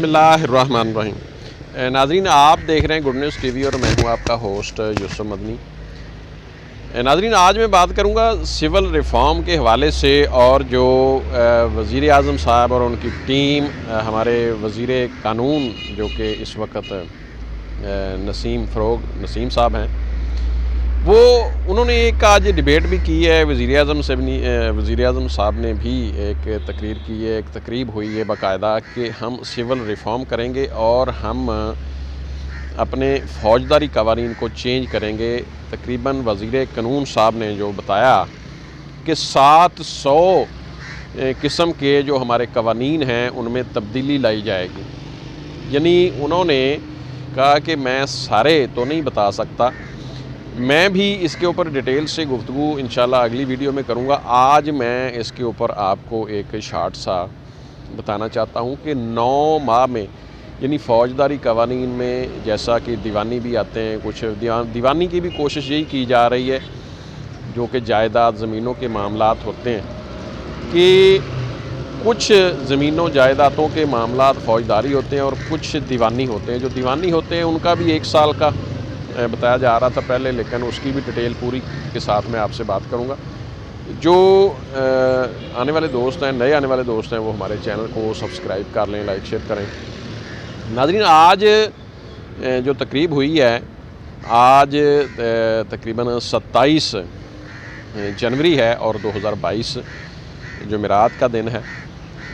بسم اللہ الرحمن الرحیم۔ ناظرین، آپ دیکھ رہے ہیں گڈ نیوز ٹی وی اور میں ہوں آپ کا ہوسٹ یوسف مدنی۔ ناظرین، آج میں بات کروں گا سول ریفارم کے حوالے سے، اور جو وزیر اعظم صاحب اور ان کی ٹیم، ہمارے وزیر قانون جو کہ اس وقت نسیم صاحب ہیں، انہوں نے ایک آج ڈیبیٹ بھی کی ہے۔ وزیر اعظم صاحب نے بھی ایک تقریر کی ہے، ایک تقریب ہوئی ہے باقاعدہ کہ ہم سول ریفارم کریں گے اور ہم اپنے فوجداری قوانین کو چینج کریں گے۔ تقریباً وزیر قانون صاحب نے جو بتایا کہ 700 قسم کے جو ہمارے قوانین ہیں ان میں تبدیلی لائی جائے گی۔ یعنی انہوں نے کہا کہ میں سارے تو نہیں بتا سکتا، میں بھی اس کے اوپر ڈیٹیل سے گفتگو انشاءاللہ اگلی ویڈیو میں کروں گا۔ آج میں اس کے اوپر آپ کو ایک شارٹ سا بتانا چاہتا ہوں کہ 9 ماہ میں، یعنی فوجداری قوانین میں جیسا کہ دیوانی بھی آتے ہیں، کچھ دیوانی کی بھی کوشش یہی کی جا رہی ہے، جو کہ جائیداد زمینوں کے معاملات ہوتے ہیں، کہ کچھ زمینوں جائیدادوں کے معاملات فوجداری ہوتے ہیں اور کچھ دیوانی ہوتے ہیں۔ جو دیوانی ہوتے ہیں ان کا بھی 1 سال کا بتایا جا رہا تھا پہلے، لیکن اس کی بھی ڈیٹیل پوری کے ساتھ میں آپ سے بات کروں گا۔ جو آنے والے دوست ہیں، نئے آنے والے دوست ہیں، وہ ہمارے چینل کو سبسکرائب کر لیں، لائک شیئر کریں۔ ناظرین، آج جو تقریب ہوئی ہے، آج تقریباً 27 جنوری ہے اور 2022 جمعرات کا دن ہے۔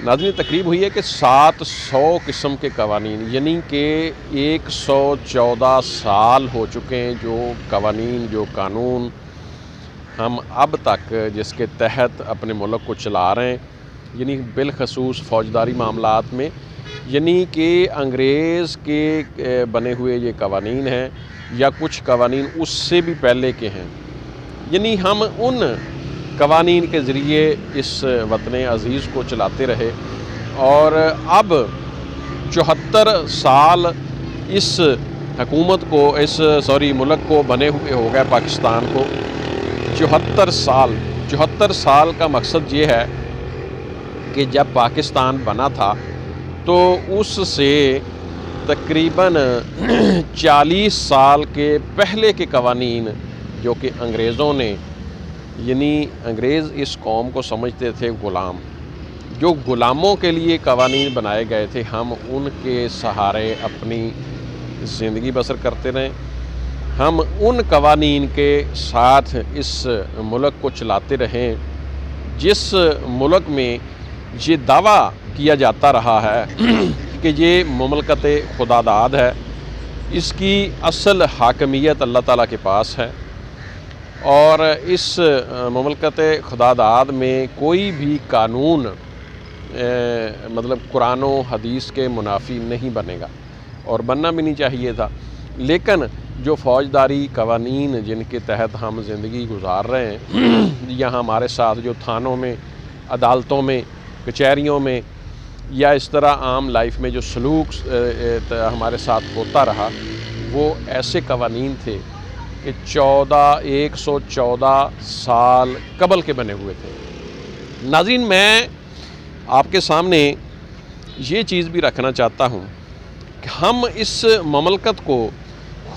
ناظرین، تقریب ہوئی ہے کہ 700 قسم کے قوانین، یعنی کہ 114 سال ہو چکے ہیں جو قوانین، جو قانون ہم اب تک جس کے تحت اپنے ملک کو چلا رہے ہیں، یعنی بالخصوص فوجداری معاملات میں، یعنی کہ انگریز کے بنے ہوئے یہ قوانین ہیں یا کچھ قوانین اس سے بھی پہلے کے ہیں۔ یعنی ہم ان قوانین کے ذریعے اس وطن عزیز کو چلاتے رہے، اور اب 74 سال اس حکومت کو، ملک کو بنے ہوئے ہو گئے، پاکستان کو 74 سال کا مقصد یہ ہے کہ جب پاکستان بنا تھا تو اس سے تقریباً 40 سال کے پہلے کے قوانین جو کہ انگریزوں نے، یعنی انگریز اس قوم کو سمجھتے تھے غلام، جو غلاموں کے لیے قوانین بنائے گئے تھے، ہم ان کے سہارے اپنی زندگی بسر کرتے رہے۔ ہم ان قوانین کے ساتھ اس ملک کو چلاتے رہے جس ملک میں یہ دعویٰ کیا جاتا رہا ہے کہ یہ مملکت خدا داد ہے، اس کی اصل حاکمیت اللہ تعالیٰ کے پاس ہے، اور اس مملکت خدا داد میں کوئی بھی قانون مطلب قرآن و حدیث کے منافی نہیں بنے گا، اور بننا بھی نہیں چاہیے تھا۔ لیکن جو فوجداری قوانین جن کے تحت ہم زندگی گزار رہے ہیں، یا ہمارے ساتھ جو تھانوں میں، عدالتوں میں، کچہریوں میں، یا اس طرح عام لائف میں جو سلوک ہمارے ساتھ ہوتا رہا، وہ ایسے قوانین تھے کہ 114 سال قبل کے بنے ہوئے تھے۔ ناظرین، میں آپ کے سامنے یہ چیز بھی رکھنا چاہتا ہوں کہ ہم اس مملکت کو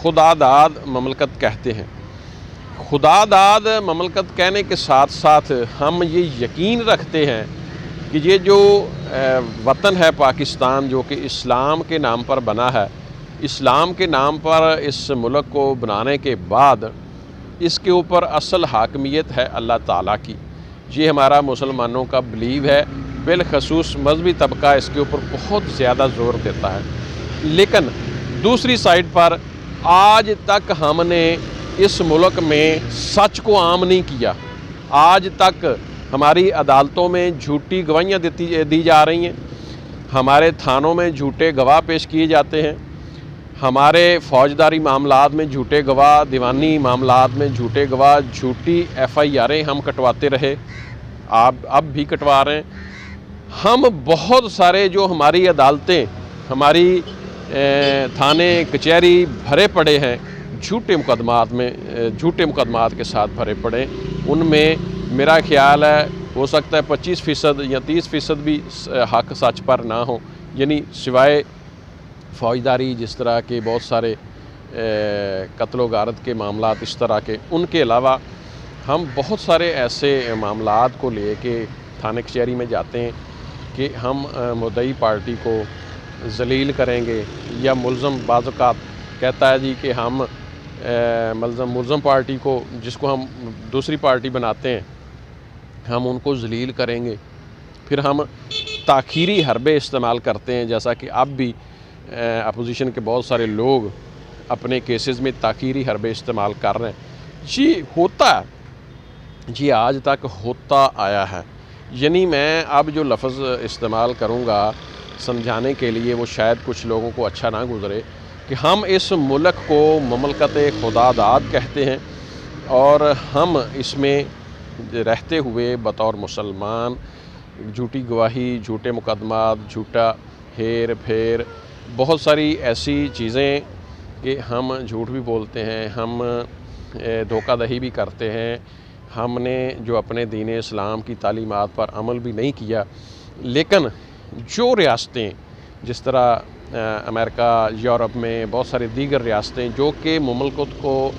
خدا داد مملکت کہتے ہیں۔ خدا داد مملکت کہنے کے ساتھ ساتھ ہم یہ یقین رکھتے ہیں کہ یہ جو وطن ہے پاکستان، جو کہ اسلام کے نام پر بنا ہے، اسلام کے نام پر اس ملک کو بنانے کے بعد اس کے اوپر اصل حاکمیت ہے اللہ تعالیٰ کی۔ یہ ہمارا مسلمانوں کا بلیو ہے، بالخصوص مذہبی طبقہ اس کے اوپر بہت زیادہ زور دیتا ہے۔ لیکن دوسری سائڈ پر آج تک ہم نے اس ملک میں سچ کو عام نہیں کیا۔ آج تک ہماری عدالتوں میں جھوٹی گواہیاں دی جا رہی ہیں، ہمارے تھانوں میں جھوٹے گواہ پیش کیے جاتے ہیں، ہمارے فوجداری معاملات میں جھوٹے گواہ، دیوانی معاملات میں جھوٹے گواہ، جھوٹی FIRیں ہم کٹواتے رہے، اب بھی کٹوا رہے ہیں۔ ہم بہت سارے جو ہماری عدالتیں، ہماری تھانے کچہری بھرے پڑے ہیں جھوٹے مقدمات کے ساتھ بھرے پڑے، ان میں میرا خیال ہے ہو سکتا ہے 25% یا 30% بھی حق سچ پر نہ ہو، یعنی سوائے فوجداری، جس طرح کے بہت سارے قتل و غارت کے معاملات اس طرح کے، ان کے علاوہ ہم بہت سارے ایسے معاملات کو لے کے تھانے کچہری میں جاتے ہیں کہ ہم مدعی پارٹی کو ذلیل کریں گے، یا ملزم بعض اوقات کہتا ہے جی کہ ہم ملزم پارٹی کو، جس کو ہم دوسری پارٹی بناتے ہیں، ہم ان کو ذلیل کریں گے۔ پھر ہم تاخیری حربے استعمال کرتے ہیں، جیسا کہ اب بھی اپوزیشن کے بہت سارے لوگ اپنے کیسز میں تاخیری حربے استعمال کر رہے ہیں۔ جی ہوتا ہے، جی آج تک ہوتا آیا ہے۔ یعنی میں اب جو لفظ استعمال کروں گا سمجھانے کے لیے، وہ شاید کچھ لوگوں کو اچھا نہ گزرے، کہ ہم اس ملک کو مملکت خدا داد کہتے ہیں، اور ہم اس میں رہتے ہوئے بطور مسلمان جھوٹی گواہی، جھوٹے مقدمات، جھوٹا ہیر پھیر، بہت ساری ایسی چیزیں کہ ہم جھوٹ بھی بولتے ہیں، ہم دھوکہ دہی بھی کرتے ہیں، ہم نے جو اپنے دین اسلام کی تعلیمات پر عمل بھی نہیں کیا۔ لیکن جو ریاستیں، جس طرح امریکہ، یورپ میں بہت ساری دیگر ریاستیں جو کہ مملکت کو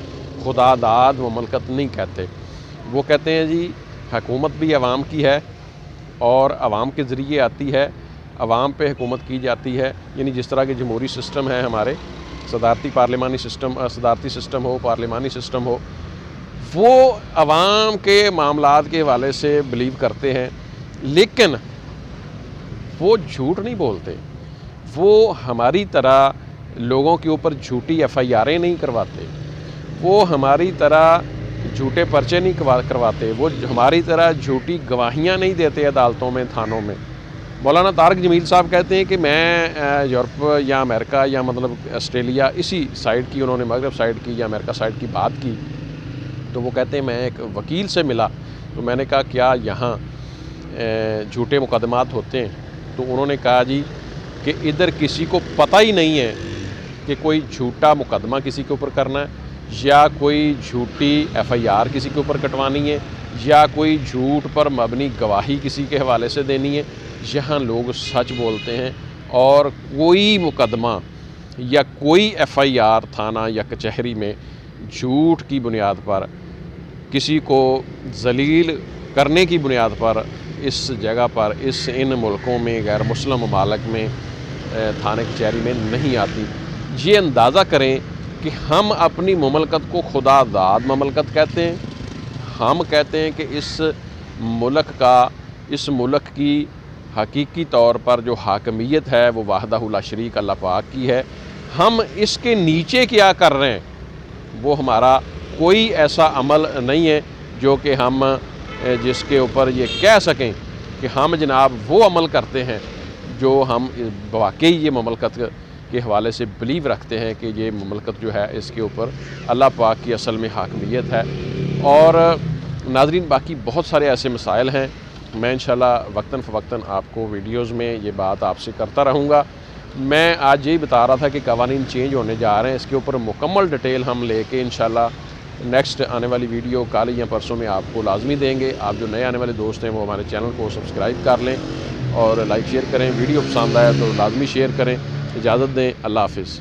خدا داد مملکت نہیں کہتے، وہ کہتے ہیں جی حکومت بھی عوام کی ہے اور عوام کے ذریعے آتی ہے، عوام پہ حکومت کی جاتی ہے۔ یعنی جس طرح کے جمہوری سسٹم ہے ہمارے، صدارتی سسٹم ہو، پارلیمانی سسٹم ہو، وہ عوام کے معاملات کے حوالے سے بلیو کرتے ہیں، لیکن وہ جھوٹ نہیں بولتے، وہ ہماری طرح لوگوں کے اوپر جھوٹی FIRیں نہیں کرواتے، وہ ہماری طرح جھوٹے پرچے نہیں کرواتے، وہ ہماری طرح جھوٹی گواہیاں نہیں دیتے عدالتوں میں، تھانوں میں۔ مولانا طارق جمیل صاحب کہتے ہیں کہ میں یورپ یا امریکہ یا مطلب آسٹریلیا، اسی سائڈ کی، انہوں نے مغرب سائڈ کی یا امریکہ سائڈ کی بات کی، تو وہ کہتے ہیں میں ایک وکیل سے ملا، تو میں نے کہا کیا یہاں جھوٹے مقدمات ہوتے ہیں؟ تو انہوں نے کہا جی کہ ادھر کسی کو پتہ ہی نہیں ہے کہ کوئی جھوٹا مقدمہ کسی کے اوپر کرنا ہے، یا کوئی جھوٹی FIR کسی کے اوپر کٹوانی ہے، یا کوئی جھوٹ پر مبنی گواہی کسی کے حوالے سے دینی ہے۔ یہاں لوگ سچ بولتے ہیں، اور کوئی مقدمہ یا کوئی FIR تھانہ یا کچہری میں جھوٹ کی بنیاد پر، کسی کو ذلیل کرنے کی بنیاد پر اس جگہ پر، ان ملکوں میں، غیر مسلم ممالک میں تھانے کچہری میں نہیں آتی۔ یہ اندازہ کریں کہ ہم اپنی مملکت کو خدا داد مملکت کہتے ہیں، ہم کہتے ہیں کہ اس ملک کی حقیقی طور پر جو حاکمیت ہے وہ وحدہ لا شریک اللہ پاک کی ہے۔ ہم اس کے نیچے کیا کر رہے ہیں، وہ ہمارا کوئی ایسا عمل نہیں ہے جو کہ ہم جس کے اوپر یہ کہہ سکیں کہ ہم جناب وہ عمل کرتے ہیں جو ہم واقعی یہ مملکت کے حوالے سے بلیو رکھتے ہیں کہ یہ مملکت جو ہے اس کے اوپر اللہ پاک کی اصل میں حاکمیت ہے۔ اور ناظرین، باقی بہت سارے ایسے مسائل ہیں، میں انشاءاللہ وقتاً فوقتاً آپ کو ویڈیوز میں یہ بات آپ سے کرتا رہوں گا۔ میں آج یہی بتا رہا تھا کہ قوانین چینج ہونے جا رہے ہیں، اس کے اوپر مکمل ڈیٹیل ہم لے کے انشاءاللہ نیکسٹ آنے والی ویڈیو کل یا پرسوں میں آپ کو لازمی دیں گے۔ آپ جو نئے آنے والے دوست ہیں وہ ہمارے چینل کو سبسکرائب کر لیں اور لائک شیئر کریں، ویڈیو پسند آیا تو لازمی شیئر کریں۔ اجازت دیں، اللہ حافظ۔